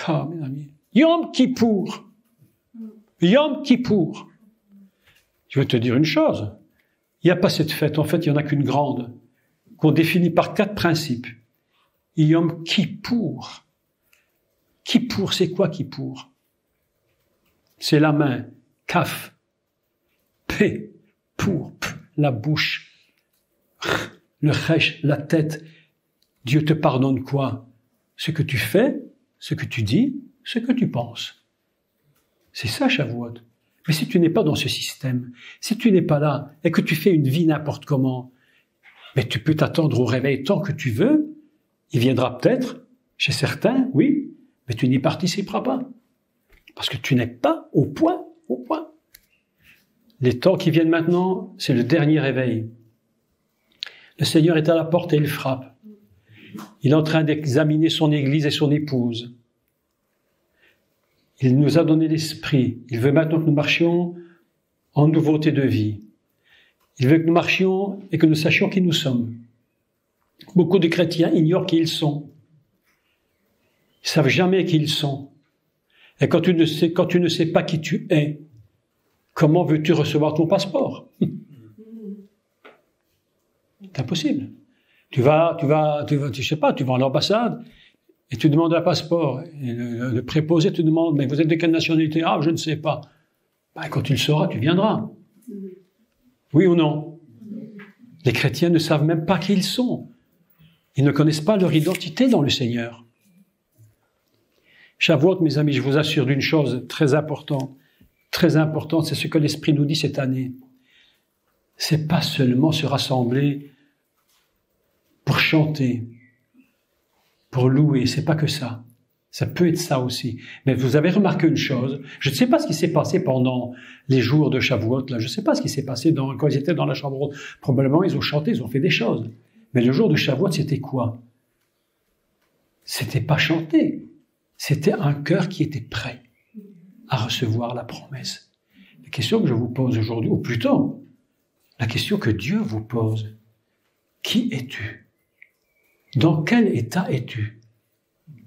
Ah, mes amis. Yom Kippour. Yom Kippour. Je vais te dire une chose. Il n'y a pas cette fête. En fait, il n'y en a qu'une grande, qu'on définit par 4 principes. Yom Kippour. Kippour, c'est quoi Kippour? C'est la main. Kaf. P. Pour. P. La bouche. Le chesh, la tête. Dieu te pardonne quoi? Ce que tu fais, ce que tu dis, ce que tu penses. C'est ça, Shavuot. Mais si tu n'es pas dans ce système, si tu n'es pas là, et que tu fais une vie n'importe comment, mais tu peux t'attendre au réveil tant que tu veux, il viendra peut-être, chez certains, oui, mais tu n'y participeras pas. Parce que tu n'es pas au point. Les temps qui viennent maintenant, c'est le dernier réveil. Le Seigneur est à la porte et il frappe. Il est en train d'examiner son Église et son épouse. Il nous a donné l'Esprit. Il veut maintenant que nous marchions en nouveauté de vie. Il veut que nous marchions et que nous sachions qui nous sommes. Beaucoup de chrétiens ignorent qui ils sont. Ils ne savent jamais qui ils sont. Et quand tu ne sais pas qui tu es, comment veux-tu recevoir ton passeport? C'est impossible. Tu vas à l'ambassade et tu demandes un passeport. Et le préposé te demande, mais vous êtes de quelle nationalité? Ah, je ne sais pas. Ben, quand tu le sauras, tu viendras. Oui ou non? Les chrétiens ne savent même pas qui ils sont. Ils ne connaissent pas leur identité dans le Seigneur. Shavuot, mes amis, je vous assure d'une chose très importante, c'est ce que l'Esprit nous dit cette année. C'est pas seulement se rassembler pour chanter, pour louer, c'est pas que ça. Ça peut être ça aussi. Mais vous avez remarqué une chose, je ne sais pas ce qui s'est passé pendant les jours de Shavuot, là, je ne sais pas ce qui s'est passé quand ils étaient dans la chambre haute. Probablement, ils ont chanté, ils ont fait des choses. Mais le jour de Shavuot, c'était quoi? C'était pas chanter. C'était un cœur qui était prêt à recevoir la promesse. La question que je vous pose aujourd'hui, ou plutôt, la question que Dieu vous pose, qui es-tu? Dans quel état es-tu?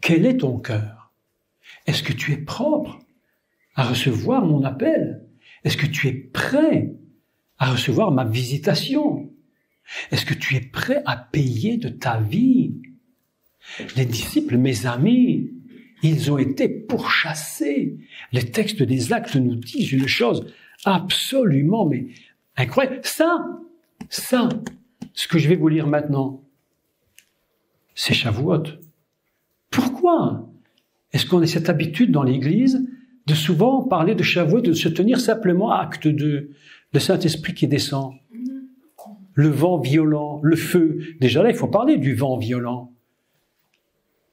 Quel est ton cœur? Est-ce que tu es propre à recevoir mon appel? Est-ce que tu es prêt à recevoir ma visitation? Est-ce que tu es prêt à payer de ta vie? Les disciples, mes amis, ils ont été pourchassés. Les textes des Actes nous disent une chose absolument, mais incroyable. Ça, ce que je vais vous lire maintenant, c'est Shavuot. Pourquoi est-ce qu'on a cette habitude dans l'Église de souvent parler de Shavuot, de se tenir simplement à acte 2, le Saint-Esprit qui descend, le vent violent, le feu. Déjà là, il faut parler du vent violent.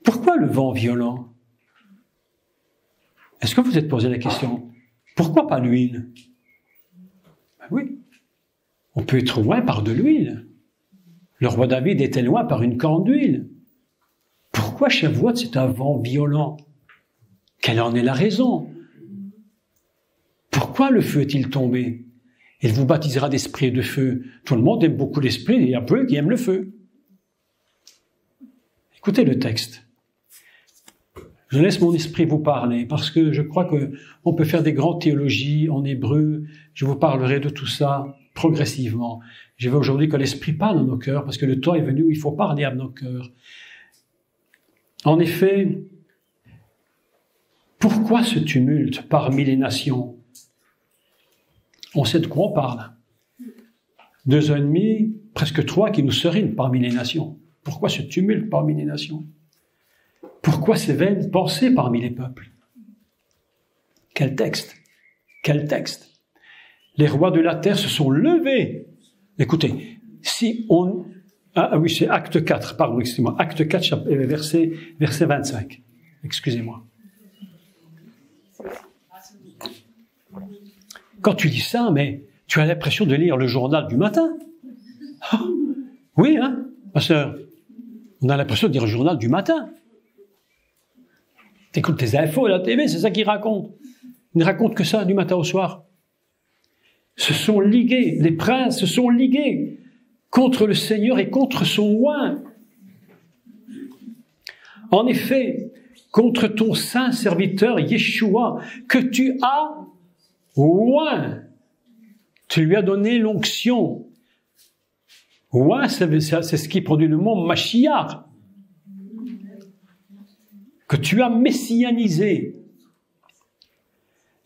Pourquoi le vent violent? Est-ce que vous vous êtes posé la question? Pourquoi pas l'huile? Ben oui, on peut être loin par de l'huile. Le roi David était loin par une corne d'huile. Pourquoi Shavuot, c'est un vent violent? Quelle en est la raison? Pourquoi le feu est-il tombé? Il vous baptisera d'esprit et de feu. Tout le monde aime beaucoup l'esprit, et il y a peu qui aiment le feu. Écoutez le texte. Je laisse mon esprit vous parler, parce que je crois qu'on peut faire des grandes théologies en hébreu. Je vous parlerai de tout ça progressivement. Je veux aujourd'hui que l'esprit parle dans nos cœurs, parce que le temps est venu où il faut parler à nos cœurs. En effet, pourquoi ce tumulte parmi les nations? On sait de quoi on parle. 2 ans et demi, presque 3 qui nous serinent parmi les nations. Pourquoi ce tumulte parmi les nations? Pourquoi ces vaines pensées parmi les peuples? Quel texte? Quel texte? Les rois de la terre se sont levés. Écoutez, si on... Ah oui, c'est Acte 4, pardon, excusez-moi. Acte 4, verset 25. Excusez-moi. Quand tu dis ça, mais tu as l'impression de lire le journal du matin. Ah, oui, hein, ma sœur? On a l'impression de lire le journal du matin. T'écoutes tes infos à la TV, c'est ça qu'ils racontent. Ils ne racontent que ça du matin au soir. Se sont ligués, les princes se sont ligués contre le Seigneur et contre son oint. En effet, contre ton saint serviteur Yeshua, que tu as oint. Tu lui as donné l'onction. Oint, c'est ce qui produit le mot Mashiach, que tu as messianisé.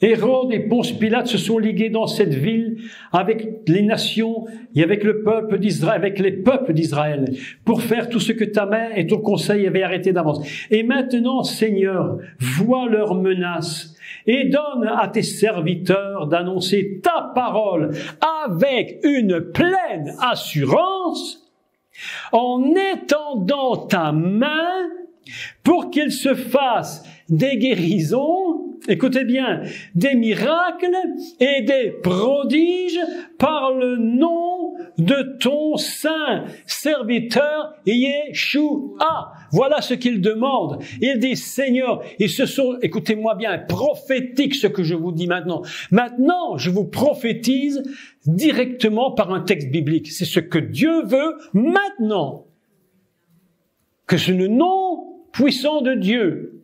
Hérode et Ponce Pilate se sont ligués dans cette ville avec les nations et avec le peuple d'Israël, avec les peuples d'Israël, pour faire tout ce que ta main et ton conseil avaient arrêté d'avance. Et maintenant, Seigneur, vois leurs menaces et donne à tes serviteurs d'annoncer ta parole avec une pleine assurance, en étendant ta main pour qu'il se fasse des guérisons, écoutez bien, des miracles et des prodiges par le nom de ton saint serviteur Yeshua. Voilà ce qu'il demande. Il dit, Seigneur, et ce sont, écoutez-moi bien, prophétique ce que je vous dis maintenant. Maintenant, je vous prophétise directement par un texte biblique. C'est ce que Dieu veut maintenant. Que ce nom puissant de Dieu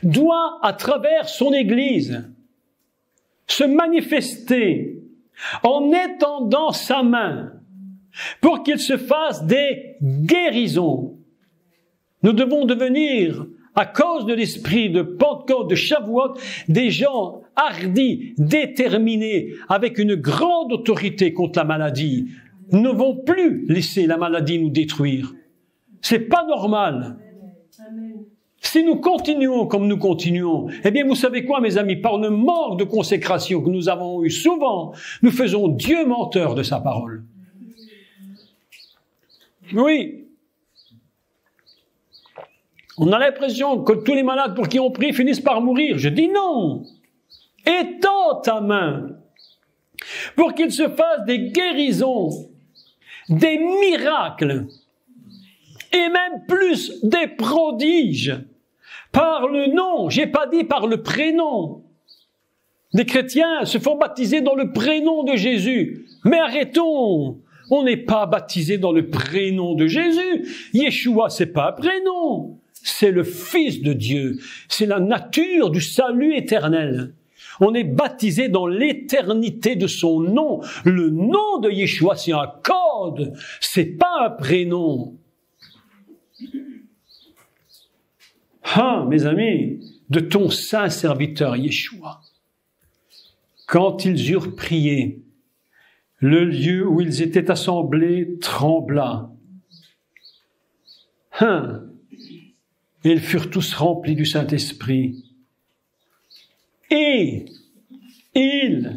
doit, à travers son Église, se manifester en étendant sa main pour qu'il se fasse des guérisons. Nous devons devenir, à cause de l'esprit de Pentecôte, de Shavuot, des gens hardis, déterminés, avec une grande autorité contre la maladie. Nous ne devons plus laisser la maladie nous détruire. C'est pas normal. Si nous continuons comme nous continuons, eh bien, vous savez quoi, mes amis, par le manque de consécration que nous avons eu souvent, nous faisons Dieu menteur de sa parole. Oui. On a l'impression que tous les malades pour qui on prie finissent par mourir. Je dis non. Étends ta main pour qu'il se fasse des guérisons, des miracles, et même plus des prodiges, par le nom, j'ai pas dit par le prénom. Des chrétiens se font baptiser dans le prénom de Jésus. Mais arrêtons, on n'est pas baptisé dans le prénom de Jésus. Yeshua, c'est pas un prénom, c'est le Fils de Dieu. C'est la nature du salut éternel. On est baptisé dans l'éternité de son nom. Le nom de Yeshua, c'est un code, c'est pas un prénom. Ah, mes amis, de ton saint serviteur Yeshua. Quand ils eurent prié, le lieu où ils étaient assemblés trembla. Ils furent tous remplis du Saint-Esprit. Et ils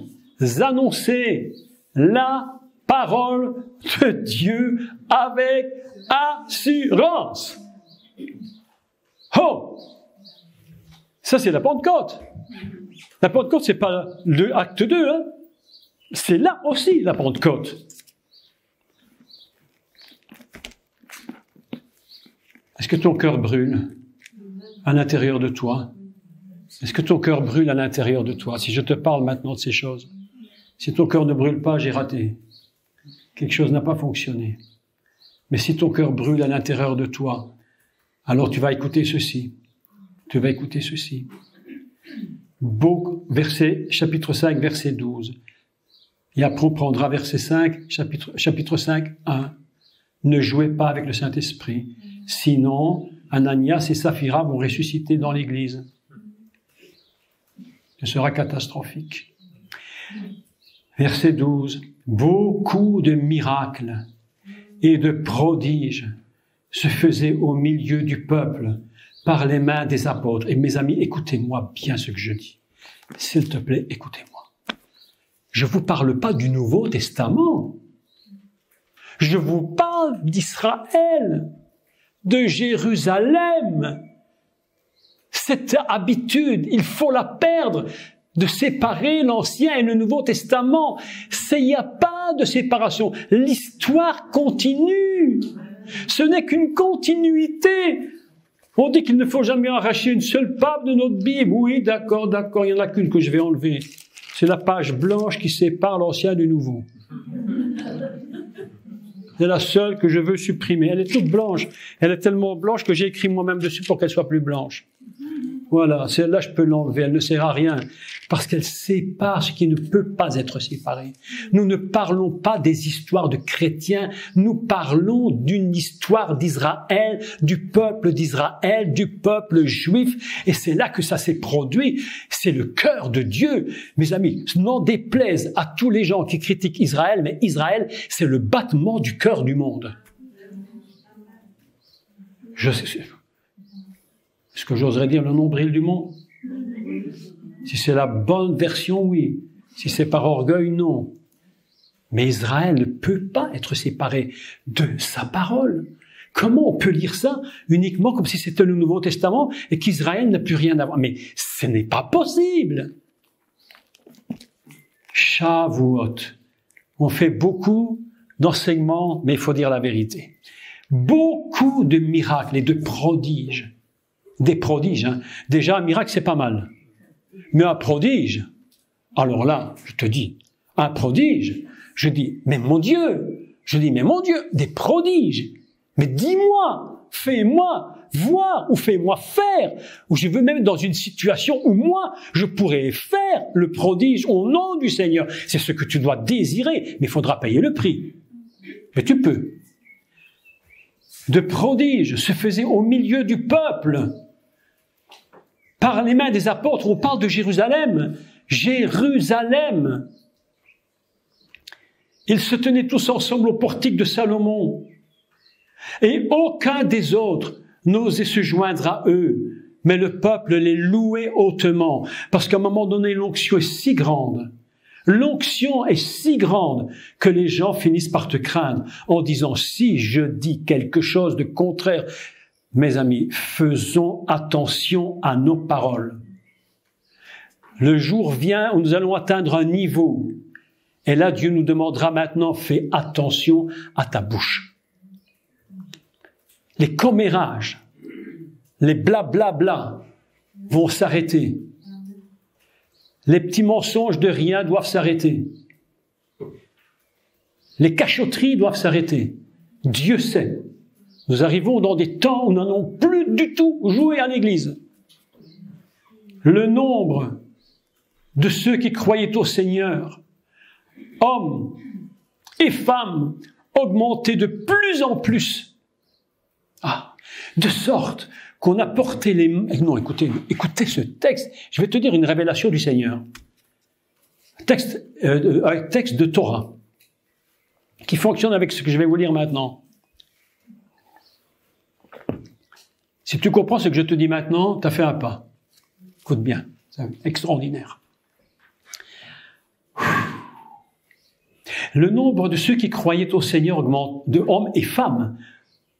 annonçaient la parole de Dieu avec assurance. Oh! Ça, c'est la Pentecôte. La Pentecôte, c'est pas le acte 2, hein. C'est là aussi, la Pentecôte. Est-ce que ton cœur brûle à l'intérieur de toi? Est-ce que ton cœur brûle à l'intérieur de toi? Si je te parle maintenant de ces choses, si ton cœur ne brûle pas, j'ai raté. Quelque chose n'a pas fonctionné. Mais si ton cœur brûle à l'intérieur de toi, alors tu vas écouter ceci. Tu vas écouter ceci. Chapitre 5, verset 12. Et après on prendra verset 5, chapitre 5, 1. Ne jouez pas avec le Saint-Esprit. Sinon, Ananias et Saphira vont ressusciter dans l'Église. Ce sera catastrophique. Verset 12. Beaucoup de miracles et de prodiges se faisaient au milieu du peuple par les mains des apôtres. Et mes amis, écoutez-moi bien ce que je dis. S'il te plaît, écoutez-moi. Je ne vous parle pas du Nouveau Testament. Je vous parle d'Israël, de Jérusalem. Cette habitude, il faut la perdre, de séparer l'Ancien et le Nouveau Testament. Il n'y a pas de séparation. L'histoire continue. Ce n'est qu'une continuité. On dit qu'il ne faut jamais arracher une seule page de notre Bible. Oui, d'accord, il n'y en a qu'une que je vais enlever. C'est la page blanche qui sépare l'Ancien du Nouveau. C'est la seule que je veux supprimer. Elle est toute blanche. Elle est tellement blanche que j'ai écrit moi-même dessus pour qu'elle soit plus blanche. Voilà, celle-là, je peux l'enlever. Elle ne sert à rien. Parce qu'elle sépare ce qui ne peut pas être séparé. Nous ne parlons pas des histoires de chrétiens. Nous parlons d'une histoire d'Israël, du peuple d'Israël, du peuple juif. Et c'est là que ça s'est produit. C'est le cœur de Dieu. Mes amis, n'en déplaise à tous les gens qui critiquent Israël, mais Israël, c'est le battement du cœur du monde. Est-ce que j'oserais dire le nombril du monde? Si c'est la bonne version, oui. Si c'est par orgueil, non. Mais Israël ne peut pas être séparé de sa parole. Comment on peut lire ça uniquement comme si c'était le Nouveau Testament et qu'Israël n'a plus rien à voir? Mais ce n'est pas possible. Shavuot. On fait beaucoup d'enseignements, mais il faut dire la vérité. Beaucoup de miracles et de prodiges. Des prodiges, hein. Déjà, un miracle, c'est pas mal. Mais un prodige, alors là, je te dis, un prodige, je dis, mais mon Dieu, des prodiges. Mais dis-moi, fais-moi voir ou fais-moi faire. Ou je veux même dans une situation où moi, je pourrais faire le prodige au nom du Seigneur. C'est ce que tu dois désirer, mais il faudra payer le prix. Mais tu peux. De prodiges se faisaient au milieu du peuple. Par les mains des apôtres, on parle de Jérusalem. Jérusalem. Ils se tenaient tous ensemble au portique de Salomon. Et aucun des autres n'osait se joindre à eux. Mais le peuple les louait hautement. Parce qu'à un moment donné, l'onction est si grande. L'onction est si grande que les gens finissent par te craindre en disant, si je dis quelque chose de contraire, mes amis, faisons attention à nos paroles. Le jour vient où nous allons atteindre un niveau. Et là, Dieu nous demandera maintenant, fais attention à ta bouche. Les commérages, les blablabla vont s'arrêter. Les petits mensonges de rien doivent s'arrêter. Les cachotteries doivent s'arrêter. Dieu sait. Nous arrivons dans des temps où nous n'en avons plus du tout joué à l'église. Le nombre de ceux qui croyaient au Seigneur, hommes et femmes, augmentait de plus en plus. De sorte qu'on a porté les... Non, écoutez ce texte. Je vais te dire une révélation du Seigneur. Un texte de Torah, qui fonctionne avec ce que je vais vous lire maintenant. Si tu comprends ce que je te dis maintenant, tu as fait un pas. Écoute bien, c'est extraordinaire. Le nombre de ceux qui croyaient au Seigneur, de hommes et femmes,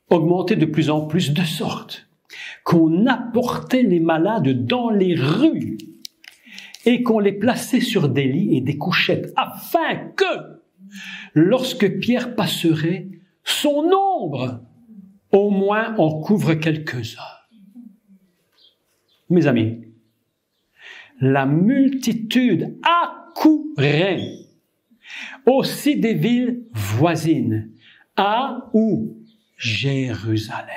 augmentait de plus en plus, de sorte qu'on apportait les malades dans les rues et qu'on les plaçait sur des lits et des couchettes, afin que, lorsque Pierre passerait, son ombre au moins en couvre quelques-uns. Mes amis, la multitude accourait aussi des villes voisines, à où Jérusalem,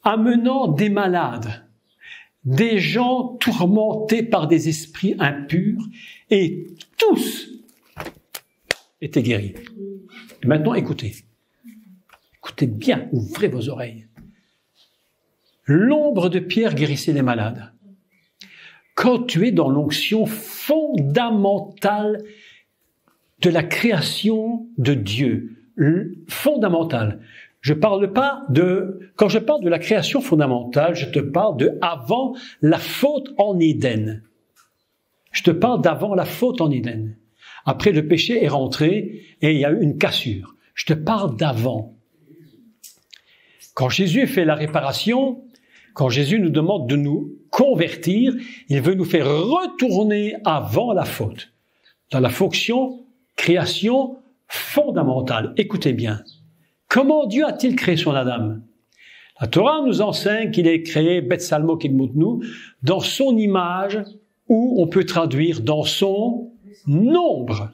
amenant des malades, des gens tourmentés par des esprits impurs, et tous étaient guéris. Et maintenant, écoutez. Écoutez bien, ouvrez vos oreilles. L'ombre de Pierre guérissait les malades. Quand tu es dans l'onction fondamentale de la création de Dieu, fondamentale, quand je parle de la création fondamentale, je te parle de avant la faute en Éden. Je te parle d'avant la faute en Éden. Après, le péché est rentré et il y a eu une cassure. Je te parle d'avant. Quand Jésus fait la réparation, quand Jésus nous demande de nous convertir, il veut nous faire retourner avant la faute, dans la fonction création fondamentale. Écoutez bien, comment Dieu a-t-il créé son Adam? La Torah nous enseigne qu'il est créé Betsalmo Kidmutnu dans son image, ou on peut traduire dans son nombre.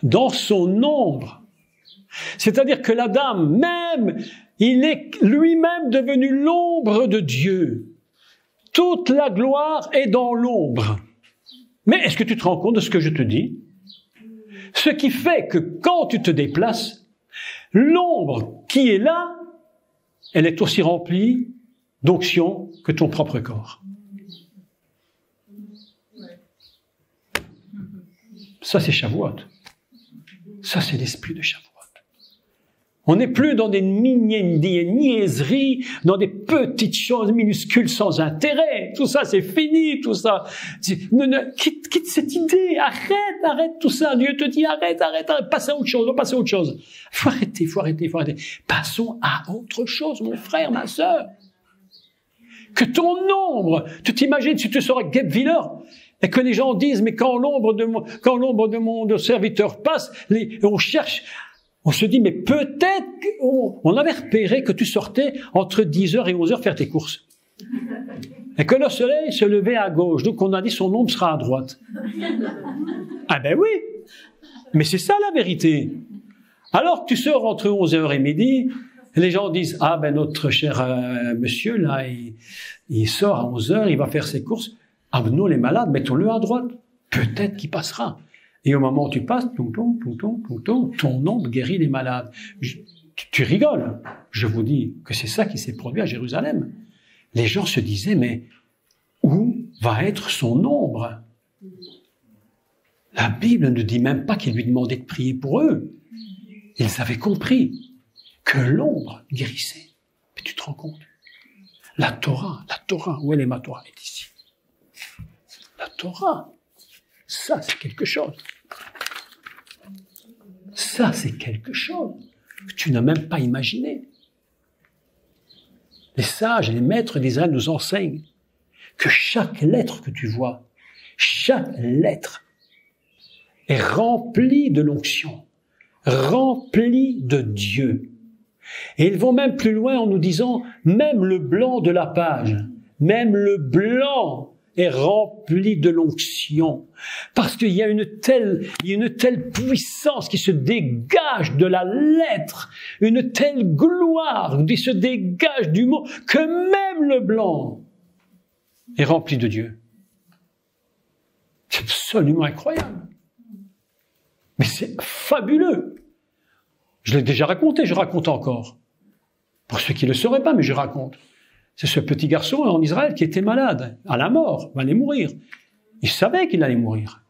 dans son ombre. C'est-à-dire que l'Adam même, il est lui-même devenu l'ombre de Dieu. Toute la gloire est dans l'ombre. Mais est-ce que tu te rends compte de ce que je te dis? Ce qui fait que quand tu te déplaces, l'ombre qui est là, elle est aussi remplie d'onction que ton propre corps. Ça, c'est Shavuot. Ça, c'est l'esprit de Shavuot. On n'est plus dans des niaiseries, dans des petites choses minuscules sans intérêt. Tout ça, c'est fini, tout ça. Quitte cette idée, arrête tout ça. Dieu te dit, arrête, passe à autre chose, Faut arrêter. Passons à autre chose, mon frère, ma sœur. Que ton ombre, tu t'imagines si tu seras Guebwiller, et que les gens disent, mais quand l'ombre de mon serviteur passe, on cherche. On se dit, mais peut-être on avait repéré que tu sortais entre 10h et 11h faire tes courses. Et que le soleil se levait à gauche. Donc on a dit, son ombre sera à droite. Ah ben oui. Mais c'est ça la vérité. Alors que tu sors entre 11h et midi, les gens disent, ah ben notre cher monsieur, là, il sort à 11h, il va faire ses courses. Ah ben nous les malades, mettons-le à droite. Peut-être qu'il passera. Et au moment où tu passes, ton ombre guérit les malades. Tu rigoles. Je vous dis que c'est ça qui s'est produit à Jérusalem. Les gens se disaient, mais où va être son ombre? La Bible ne dit même pas qu'il lui demandait de prier pour eux. Ils avaient compris que l'ombre guérissait. Mais tu te rends compte? La Torah, où est ma Torah? Elle est ici. La Torah, ça c'est quelque chose. Ça, c'est quelque chose que tu n'as même pas imaginé. Les sages et les maîtres d'Israël nous enseignent que chaque lettre que tu vois, chaque lettre est remplie de l'onction, remplie de Dieu. Et ils vont même plus loin en nous disant, même le blanc de la page, même le blanc est rempli de l'onction. Parce qu'il y a une telle puissance qui se dégage de la lettre, une telle gloire qui se dégage du mot, que même le blanc est rempli de Dieu. C'est absolument incroyable. Mais c'est fabuleux. Je l'ai déjà raconté, je raconte encore. Pour ceux qui ne le sauraient pas, mais je raconte. C'est ce petit garçon en Israël qui était malade, à la mort, il allait mourir. Il savait qu'il allait mourir.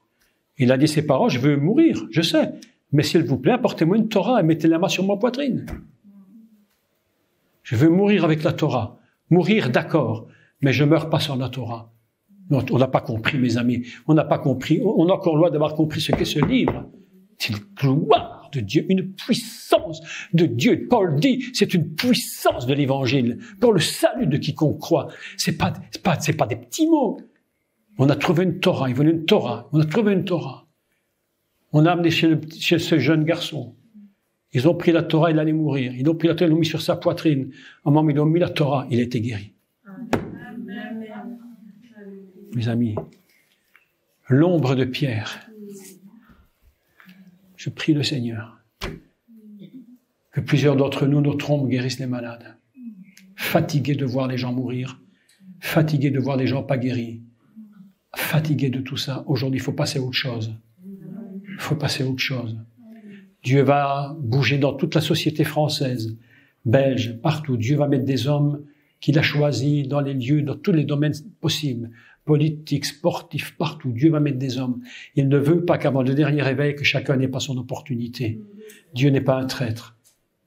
Il a dit à ses parents, je veux mourir, je sais, mais s'il vous plaît, apportez-moi une Torah et mettez la main sur ma poitrine. Je veux mourir avec la Torah. Mourir, d'accord, mais je meurs pas sans la Torah. On n'a pas compris, mes amis. On n'a pas compris. On a encore loin d'avoir compris ce qu'est ce livre. C'est une gloire de Dieu, une puissance de Dieu. Paul dit, c'est une puissance de l'évangile pour le salut de quiconque croit. C'est pas des petits mots. On a trouvé une Torah, il voulait une Torah. On a trouvé une Torah. On a amené chez ce jeune garçon. Ils ont pris la Torah, il allait mourir. Ils ont pris la Torah, ils l'ont mis sur sa poitrine. Au moment où ils ont mis la Torah, il a été guéri. Mes amis, l'ombre de Pierre. Je prie le Seigneur que plusieurs d'entre nous, notre ombre guérisse les malades. Fatigués de voir les gens mourir, fatigués de voir les gens pas guéris, fatigués de tout ça. Aujourd'hui, il faut passer à autre chose. Il faut passer à autre chose. Dieu va bouger dans toute la société française, belge, partout. Dieu va mettre des hommes qu'il a choisis dans les lieux, dans tous les domaines possibles. Politique, sportif, partout. Dieu va mettre des hommes. Il ne veut pas qu'avant le dernier réveil, que chacun n'ait pas son opportunité. Dieu n'est pas un traître.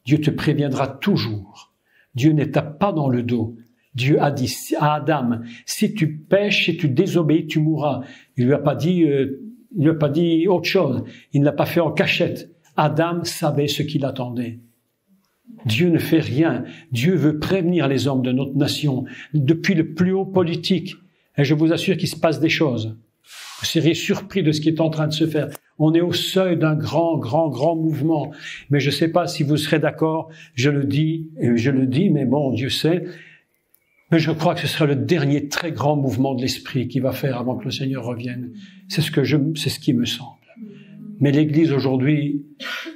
Dieu te préviendra toujours. Dieu ne tape pas dans le dos. Dieu a dit à Adam, si tu pèches, si tu désobéis, tu mourras. Il lui a pas dit autre chose. Il ne l'a pas fait en cachette. Adam savait ce qu'il attendait. Dieu ne fait rien. Dieu veut prévenir les hommes de notre nation, depuis le plus haut politique. Et je vous assure qu'il se passe des choses. Vous seriez surpris de ce qui est en train de se faire. On est au seuil d'un grand mouvement. Mais je ne sais pas si vous serez d'accord. Je le dis, mais bon, Dieu sait. Mais je crois que ce sera le dernier très grand mouvement de l'esprit qu'il va faire avant que le Seigneur revienne. C'est ce qui me semble. Mais l'Église aujourd'hui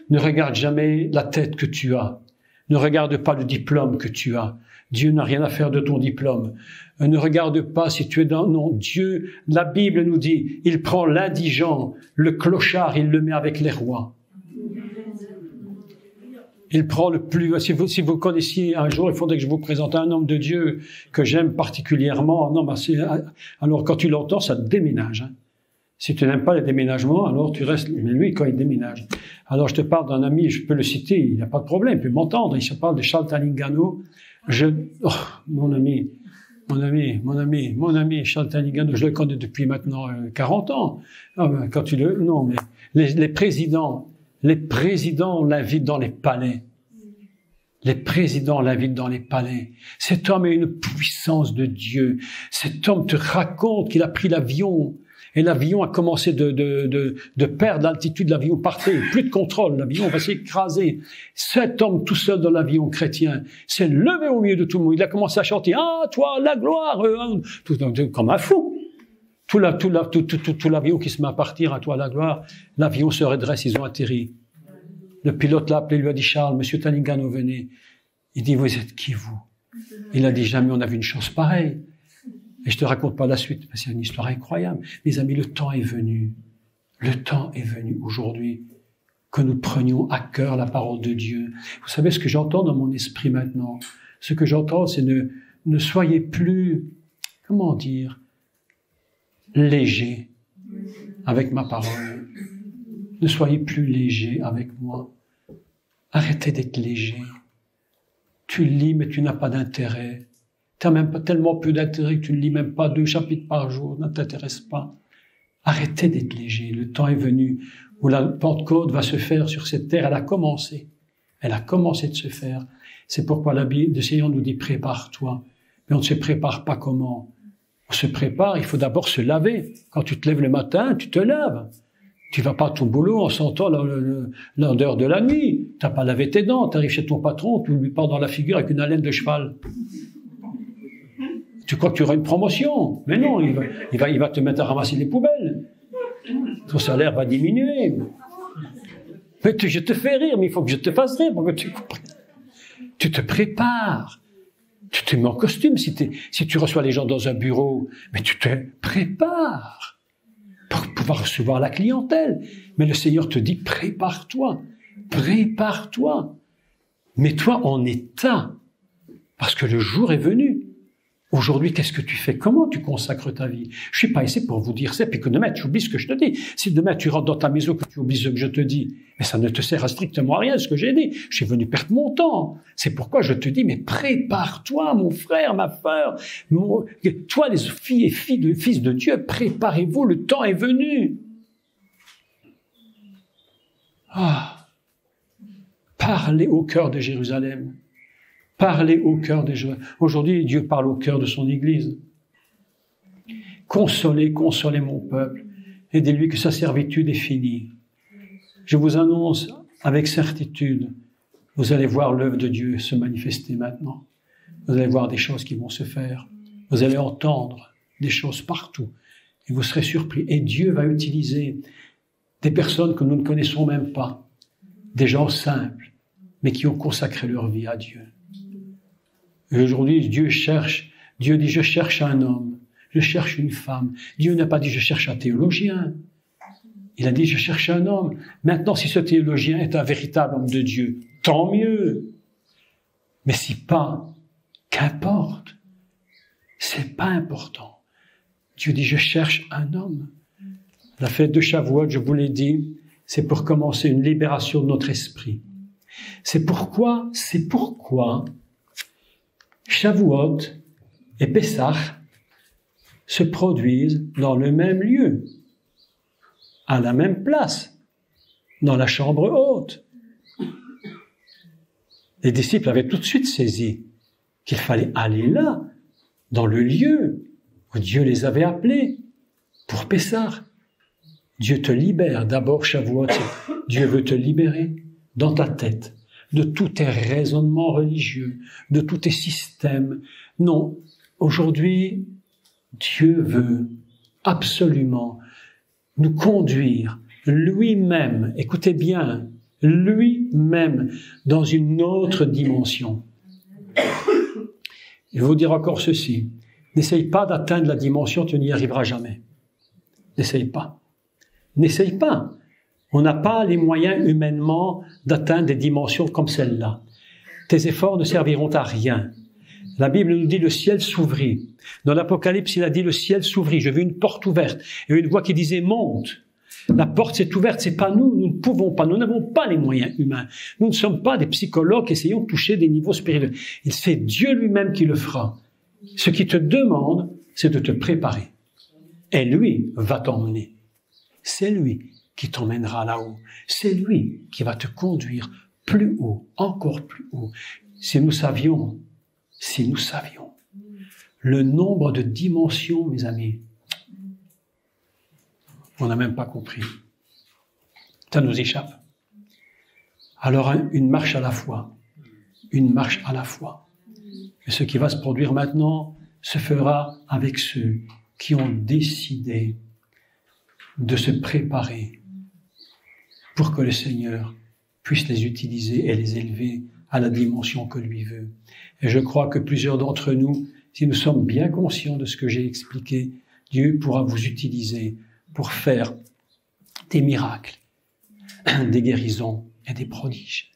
ne regarde jamais la tête que tu as, ne regarde pas le diplôme que tu as. Dieu n'a rien à faire de ton diplôme. Ne regarde pas si tu es dans... Non, Dieu, la Bible nous dit, il prend l'indigent, le clochard, il le met avec les rois. Il prend le plus... Si vous connaissiez un jour, il faudrait que je vous présente un homme de Dieu que j'aime particulièrement. Non, alors quand tu l'entends, ça te déménage. Hein. Si tu n'aimes pas les déménagements, alors tu restes... Mais lui, quand il déménage... Alors je te parle d'un ami, je peux le citer, il n'a pas de problème, il peut m'entendre. Il se parle de Charles Tanigano. Mon ami, Charles Tanigano, je le connais depuis maintenant 40 ans. Quand tu le... Non, mais les présidents l'invitent dans les palais. Les présidents l'invitent dans les palais. Cet homme a une puissance de Dieu. Cet homme te raconte qu'il a pris l'avion. Et l'avion a commencé de perdre l'altitude. L'avion partait. Plus de contrôle. L'avion va s'écraser. Cet homme tout seul dans l'avion chrétien s'est levé au milieu de tout le monde. Il a commencé à chanter, ah, toi, la gloire, comme un fou. Tout l'avion qui se met à partir, à toi, la gloire. L'avion se redresse. Ils ont atterri. Le pilote l'a appelé, lui a dit, Charles, monsieur Tanigano, venez. Il dit, vous êtes qui, vous? Il a dit, jamais on a vu une chose pareille. Et je te raconte pas la suite, parce que c'est une histoire incroyable. Mes amis, le temps est venu. Le temps est venu aujourd'hui que nous prenions à cœur la parole de Dieu. Vous savez ce que j'entends dans mon esprit maintenant? Ce que j'entends, c'est ne soyez plus, comment dire, léger avec ma parole. Ne soyez plus léger avec moi. Arrêtez d'être léger. Tu lis, mais tu n'as pas d'intérêt. Tu n'as même pas tellement peu d'intérêt que tu ne lis même pas 2 chapitres par jour. Ne t'intéresse pas. Arrêtez d'être léger. Le temps est venu où la Pentecôte va se faire sur cette terre. Elle a commencé. Elle a commencé de se faire. C'est pourquoi la Bible, le Seigneur nous dit, prépare-toi. Mais on ne se prépare pas comment? On se prépare, il faut d'abord se laver. Quand tu te lèves le matin, tu te laves. Tu vas pas à ton boulot en sentant l'odeur de la nuit. T'as pas lavé tes dents. Tu arrives chez ton patron, tu lui parles dans la figure avec une haleine de cheval. Tu crois que tu auras une promotion? Mais non, il va te mettre à ramasser les poubelles. Ton salaire va diminuer. Mais je te fais rire, mais il faut que je te fasse rire pour que tu comprennes. Tu te prépares. Tu te mets en costume si tu reçois les gens dans un bureau. Mais tu te prépares pour pouvoir recevoir la clientèle. Mais le Seigneur te dit, prépare-toi. Prépare-toi. Mets-toi en état. Parce que le jour est venu. Aujourd'hui, qu'est-ce que tu fais? Comment tu consacres ta vie? Je suis pas ici pour vous dire ça, puis que demain, tu oublies ce que je te dis. Si demain, tu rentres dans ta maison, que tu oublies ce que je te dis, mais ça ne te sert à strictement à rien, ce que j'ai dit. Je suis venu perdre mon temps. C'est pourquoi je te dis, mais prépare-toi, mon frère, ma sœur. Toi, les filles et fils de Dieu, préparez-vous, le temps est venu. Parlez au cœur de Jérusalem. Parlez au cœur des gens. Aujourd'hui, Dieu parle au cœur de son Église. Consolez mon peuple. Aidez-lui que sa servitude est finie. Je vous annonce avec certitude, vous allez voir l'œuvre de Dieu se manifester maintenant. Vous allez voir des choses qui vont se faire. Vous allez entendre des choses partout. Et vous serez surpris. Et Dieu va utiliser des personnes que nous ne connaissons même pas. Des gens simples, mais qui ont consacré leur vie à Dieu. Et aujourd'hui, Dieu dit, je cherche un homme, je cherche une femme. Dieu n'a pas dit, je cherche un théologien. Il a dit, je cherche un homme. Maintenant, si ce théologien est un véritable homme de Dieu, tant mieux. Mais si pas, qu'importe. C'est pas important. Dieu dit, je cherche un homme. La fête de Shavuot, je vous l'ai dit, c'est pour commencer une libération de notre esprit. C'est pourquoi Shavuot et Pessah se produisent dans le même lieu, à la même place, dans la chambre haute. Les disciples avaient tout de suite saisi qu'il fallait aller là, dans le lieu où Dieu les avait appelés pour Pessah. Dieu te libère. D'abord, Shavuot, Dieu veut te libérer dans ta tête de tous tes raisonnements religieux, de tous tes systèmes. Non, aujourd'hui, Dieu veut absolument nous conduire lui-même, écoutez bien, lui-même dans une autre dimension. Je vais vous dire encore ceci. N'essaye pas d'atteindre la dimension, tu n'y arriveras jamais. N'essaye pas. N'essaye pas. On n'a pas les moyens humainement d'atteindre des dimensions comme celle-là. Tes efforts ne serviront à rien. La Bible nous dit le ciel s'ouvrit. Dans l'Apocalypse, il a dit le ciel s'ouvrit. Je vis une porte ouverte et une voix qui disait monte. La porte s'est ouverte, c'est pas nous, nous ne pouvons pas, nous n'avons pas les moyens humains. Nous ne sommes pas des psychologues essayant de toucher des niveaux spirituels. C'est Dieu lui-même qui le fera. Ce qui te demande, c'est de te préparer. Et lui va t'emmener. C'est lui qui t'emmènera là-haut. C'est lui qui va te conduire plus haut, encore plus haut. Si nous savions le nombre de dimensions, mes amis, on n'a même pas compris. Ça nous échappe. Alors, une marche à la fois. Une marche à la fois. Et ce qui va se produire maintenant se fera avec ceux qui ont décidé de se préparer pour que le Seigneur puisse les utiliser et les élever à la dimension que lui veut. Et je crois que plusieurs d'entre nous, si nous sommes bien conscients de ce que j'ai expliqué, Dieu pourra vous utiliser pour faire des miracles, des guérisons et des prodiges.